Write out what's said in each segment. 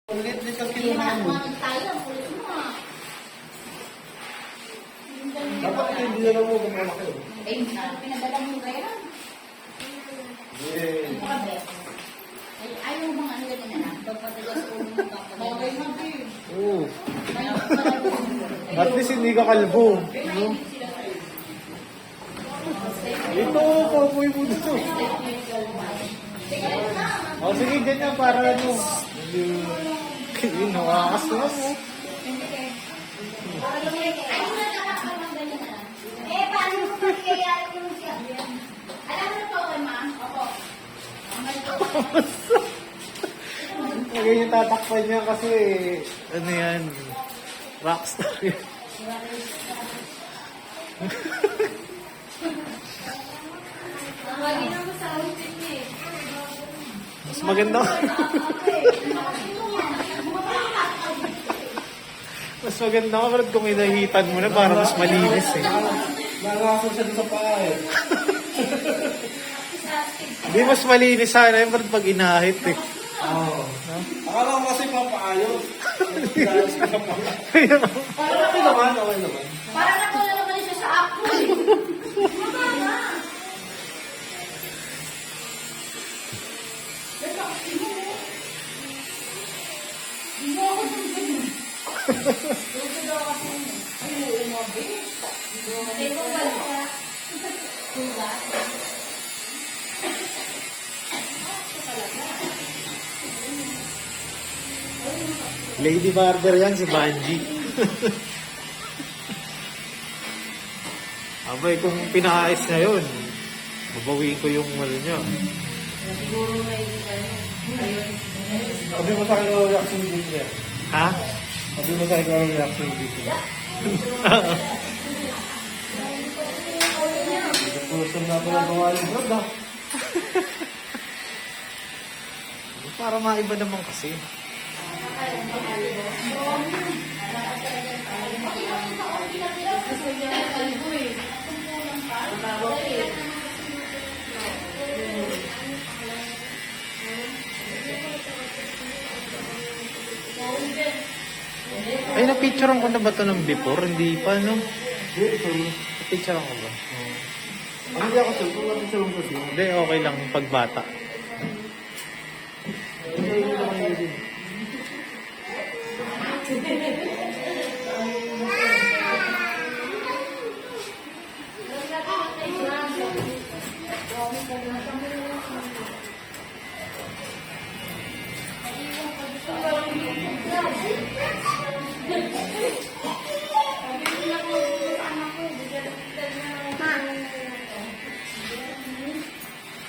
Ulit ang kinuha mo. Tayo, kulit mo ah. Dapat hindi na lang mo gumawa Eh, pinadala mo ba yan? Yeah. Grabe. Ay, ayaw bang ano yan na lang? Pagpatigas ko mo papagay. Okay, Oo. At least hindi ka kalbo. No? Ito, kapoy mo dito. O sige, ganyan para ano. Yun, nakakas naman mo. Eh, paano mo magkayari mo siya? Alam mo po, ma'am? Opo. Lagay yung tatakpan niya kasi, ano yan, rockstar yan. Lagi na mo sa outfit niya eh. Mas maganda. Mas maganda ka parang kung inahitan mo na para mas malinis eh. Nakaso siya sa paa eh. Hindi mas malinis sana yung parang pag inahit eh. Oo. Akala ko kasi papaayos. Ayos ka pa. Okay naman, okay naman. Parang nakula naman siya sa ako eh. Mababa. Hindi mo ako ng ganun. Dito daw ako. Ay, umabi. Hindi mo ba siya? Diba? Lady Barber yan, si Banji. Abay, kung pinaayos na yun, babawiin ko yung ano niya. Siguro may ayun. Sabi mo sa akin ang reaction video niya. Ha? Sabi mo sa akin ang reaction video niya. Gusto na ako nagawa yung vlog ah. Para maiba naman kasi. Ay, na-picturean ko na ba ito ng before? Hindi pa, no? Na-picturean ko ba? Ano hindi ako sure? Kung natin siya lang kasi. Hindi, okay lang pagbata.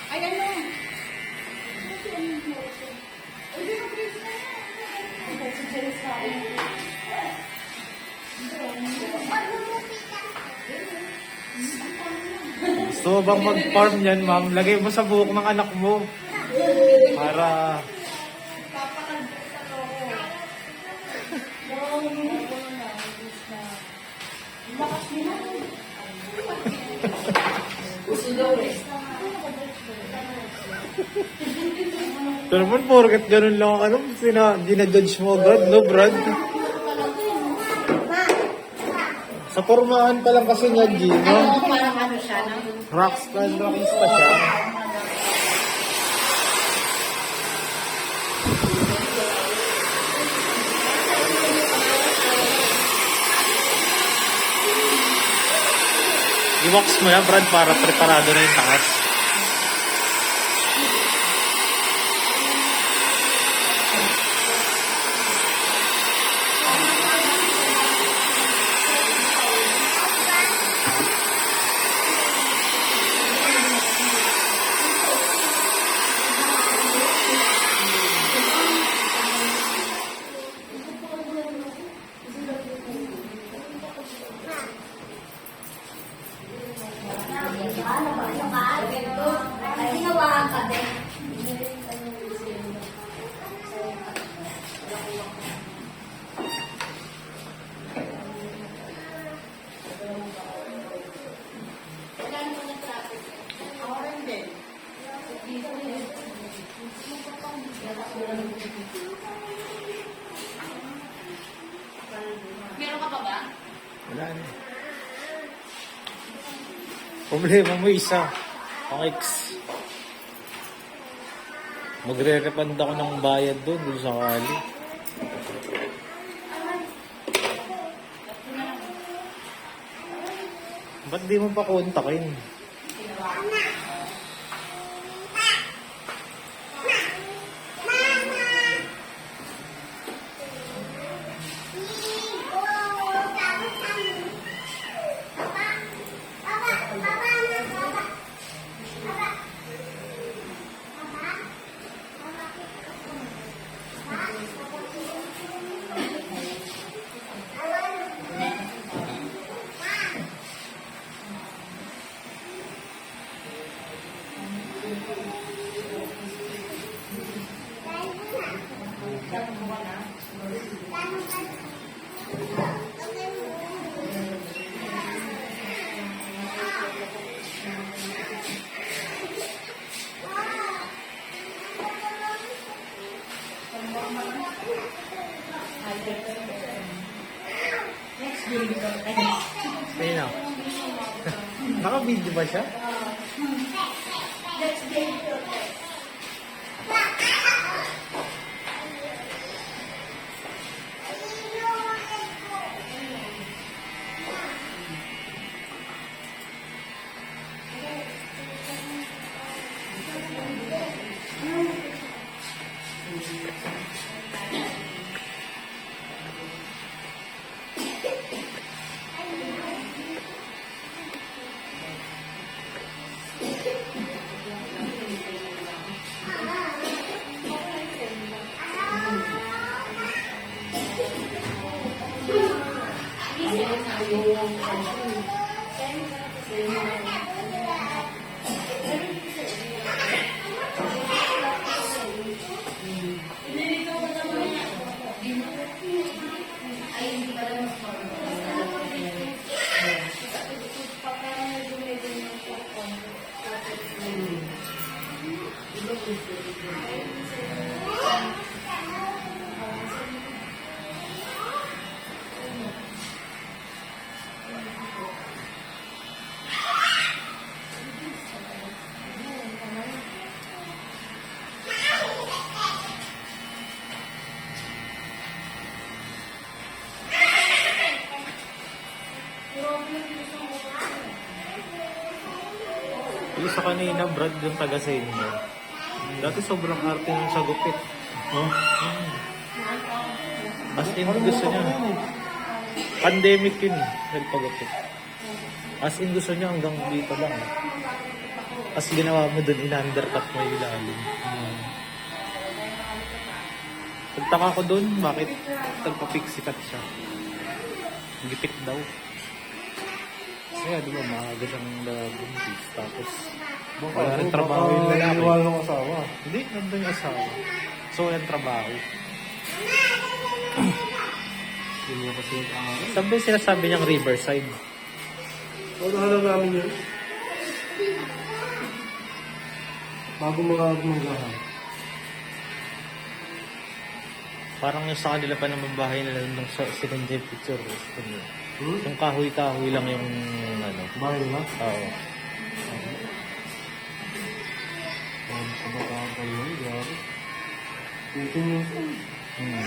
Ay, ano? Gusto mo bang mag-farm yan, ma'am? Lagay mo sa buhok ng anak mo. Para... Gusto daw eh. Ito naman, porket ganun lang ang ano, ginajudge mo agad, no, Brad? Sa formahan pa lang kasi niya, G, no? Parang ano siya, no? Rockista siya. I-wax mo yan, Brad, para preparado na yung taas. Ano ba? Wala na. Problema mo isa. Ang ex. Magre-refund ako ng bayad doon sa kali. Ba't di mo pa kontakin? Ayun na. Naka-video ba siya? Yung sa kanina, Brad, yung taga sa inyo. Dati sobrang arte yung sa gupit. Oh. As in, gusto niya. Pandemic yun, nagpagupit. As in, gusto niya hanggang dito lang. As ginawa mo dun, in-undercut mo yung ilalim. Pagtaka ko dun, bakit nagpa-pixie cut siya? Gipit daw. Kaya di ba maaga siyang nabuntis. Tapos wala rin trabaho yung lalaki. Iwan ng asawa. Hindi, nandun yung asawa. So walang trabaho. Hindi mo kasi yung pangalan. Sabi sinasabi niyang Riverside. Ano namin yun? Bago mga gumagahan. Parang yung sa kanila pa naman bahay nila nung sinend yung picture. Yung kahoy-kahoy lang yung ano. Bahay na? Oo. Ang kabataan pa yun, grabe. Ito yun. Hmm.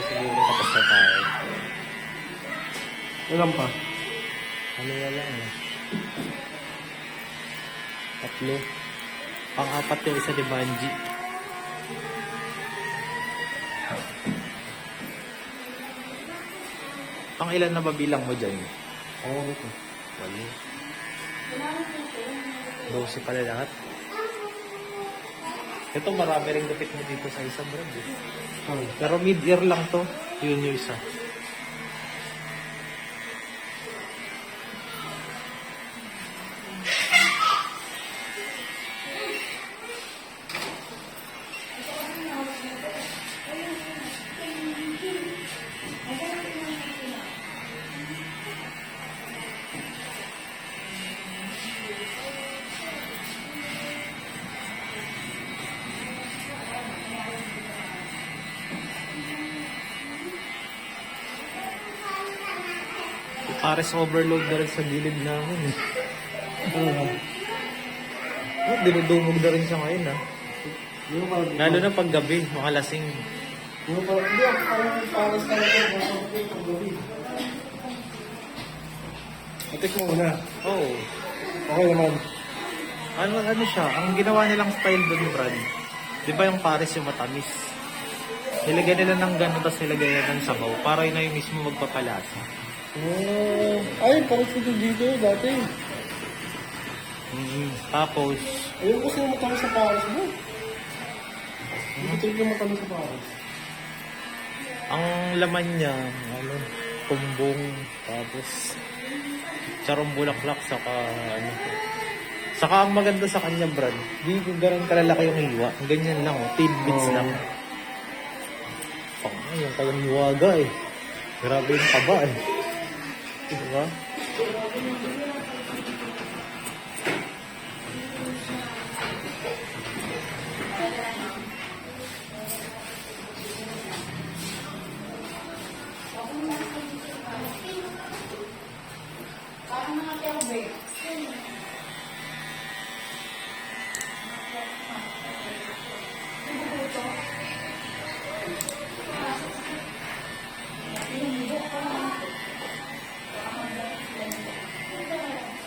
siguro tapos na tayo. Ilan pa? Ano na lang eh. 3. Pang-4 yung isa ni Banji. Pang ilan na ba bilang mo dyan? Oo, ito. 12 pala lahat. Ito marami rin gupit mo dito sa isang brand eh. Pero mid-ear lang to. Yun yung isa. Pares overload na rin sa gilid namin eh. Oh, dinudumog na rin siya ngayon ah. Yung parang... Lalo na pag gabi, makalasing. Yung parang... Hindi, parang pares na ito. Atik mo muna. Oo. Okay naman. Ano siya, ang ginawa nilang style doon, Brad. Di ba yung pares yung matamis? Nilagyan nila ng gano'n, tapos nilagyan nila ng sabaw. Para yun na yung mismo magpapalasa. Oh, ay, parang ito dito dati. Tapos, Ayun kasi yung matamis sa pares mo. Hindi ko yung matamis sa pares. ang laman niya, kumbong, tapos charong bulaklak, saka ano. Saka ang maganda sa kanya, Brad, di ganun kalalaki yung hiwa. Ganyan lang, tidbits Oo. lang. Yung kayang hiwaga eh. Grabe yung taba eh. Diba? Parang mga tebe.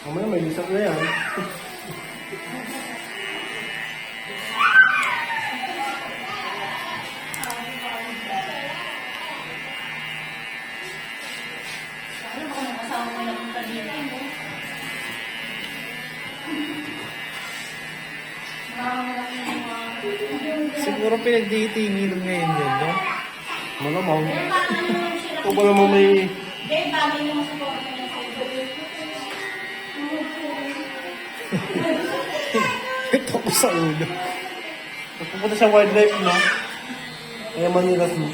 Mamaya may lisap na yan. Ano ba kung kasama ko na punta dito? Marami yung mga... Siguro pinagditingin ngayon yun, no? Malamang. Parang yung sila. O ba naman may... Hindi, bagay naman sa mga Ito ko sa ulo. Pupunta sa wildlife, no? Kaya Manila Zoo.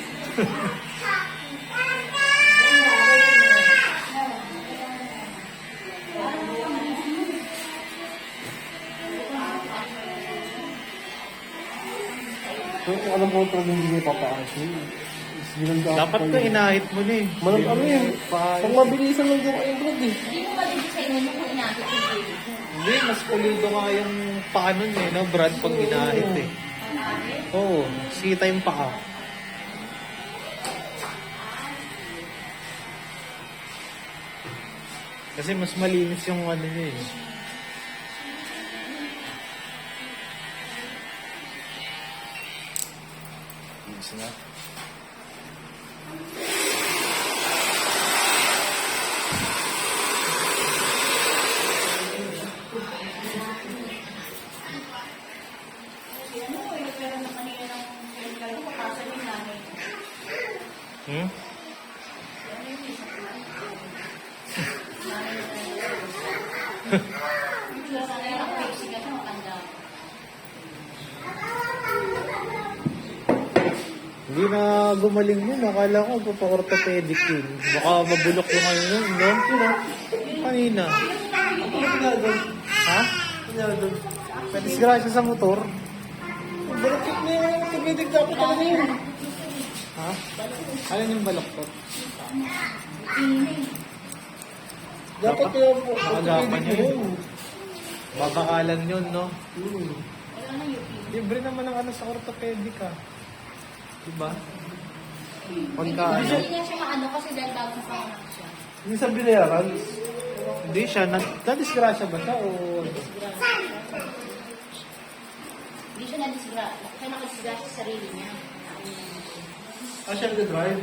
So, kung alam ko ito, hindi niya papaasin. Dapat ka inahit mo na eh. Malam ano yun? Paayos. Pag mabilisan lang yung ayun, Brad eh. Hindi mo malibig sa inyo kung inakit yung baby. Hindi, mas pulido nga yung paa nun eh, no, Brad, pag ginahit eh. Oo, sita yung paa. Kasi mas malinis yung ano niya eh. Linis na. Hmm? Hindi na gumaling yun. Akala ko papakortopedic yun. Baka mabulok yung ano yun, no? Kanina. Ha? Nadisgrasya sa motor. Balakit na yung tumidig dapat ano yun. Ha? Alin yung baloktot? Dapat kaya po, Nakagapan tumidig yun. yun. Babakalan yun, no? Hmm. Libre naman ang ano sa orthopedic, ah. Diba? Pagka Hindi ano, nga siya maano kasi dahil bagong panganak siya. Hindi sa binayaran. hindi siya, nadisgrasya ba siya o... Hindi siya nadisgrasya. Kaya nakadisgrasya sa sarili niya. Siya nag-drive.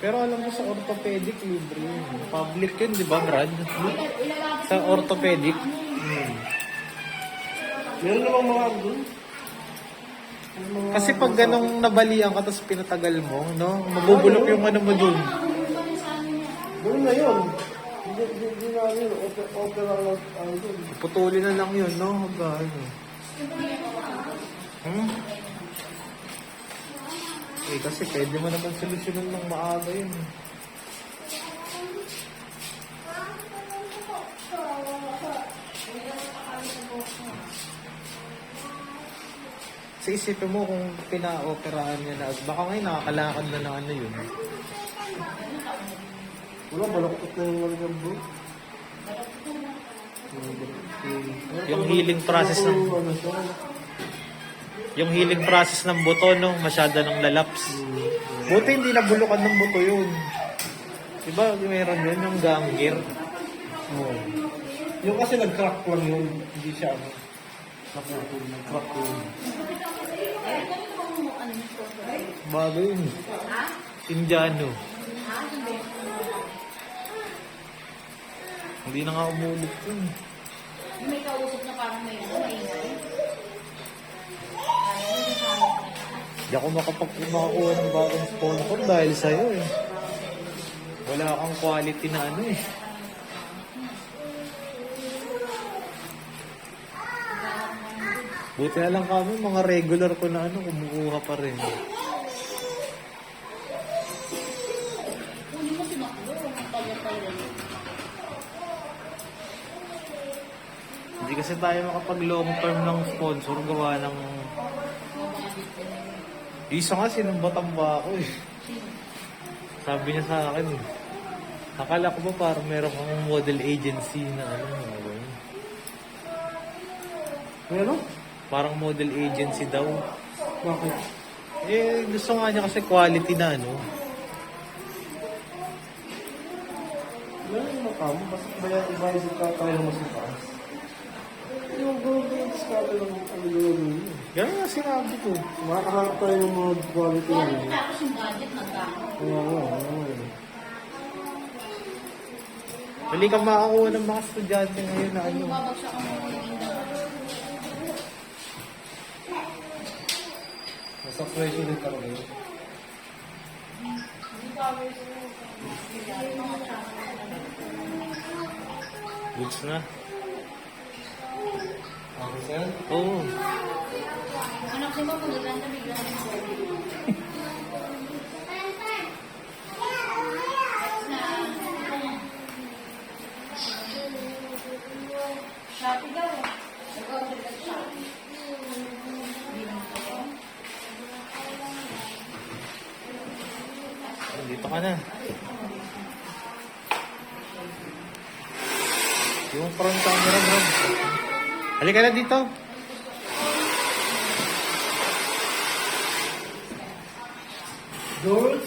Pero alam mo sa orthopedic, libre yun. Public yun, di ba, Brad? Ilalabas Sa orthopedic. Meron namang mga doon. Kasi pag ganong nabalian ka tapos pinatagal mo, no? Mabubulok yung ano mo dun. Doon na yun. Hindi na yun. Opera lang ang doon. Putulin na lang yun, no? Hanggang ano. Eh, kasi pwede mo naman solusyonan ng maaga yun. Sa isipin mo kung pina-operahan niya na, baka ngayon nakakalakad na ng ano yun. Wala, balakot na yung mga bro. Yung healing process ng buto, no, masyado ng lalaps. Buti hindi nabulukan ng buto yun. Diba, meron yun, yung ganggir. Oo. Yung kasi nag-crack lang yun. Hindi siya ano. Nag-crack yun. Bago yun. Indiano. Hindi na nga umulit yun. May kausap na parang may ingay. Hindi ako makakuha ng bagong sponsor dahil sa'yo eh. Wala kang quality na ano eh. Buti na lang kami, mga regular ko na ano, kumukuha pa rin. Hindi mo sinaklo. Ang tagal-tagal. Hindi kasi tayo makapag long term ng sponsor, gawa ng... Isa nga, sinumbatan ba ako eh. Sabi niya sa akin eh. Akala ko ba parang meron kang model agency na ano, ano. Pero? Parang model agency daw. Bakit? Eh, gusto nga niya kasi quality na ano. Wala yung makamo. Basta iba-isip ka tayo ng mas mataas. Yung gawin ka lang ang gawin yun. Ganun nga sinabi ko. Makakahanap tayo ng mga quality na yun. Tapos yung budget nagkano. Kaya nga. Mali ka makakuha ng mga estudyante ngayon na ano. Bumabagsak ang mga indang. Nasa pressure din talaga yun. Goods na. Okay, sir? Oo. Anak siya ba kung ilan na bigla na Shopee daw. Nag-order ka sa Shopee. Hindi naman ako. Dito ka na. Yung front camera, bro. Halika na dito. George?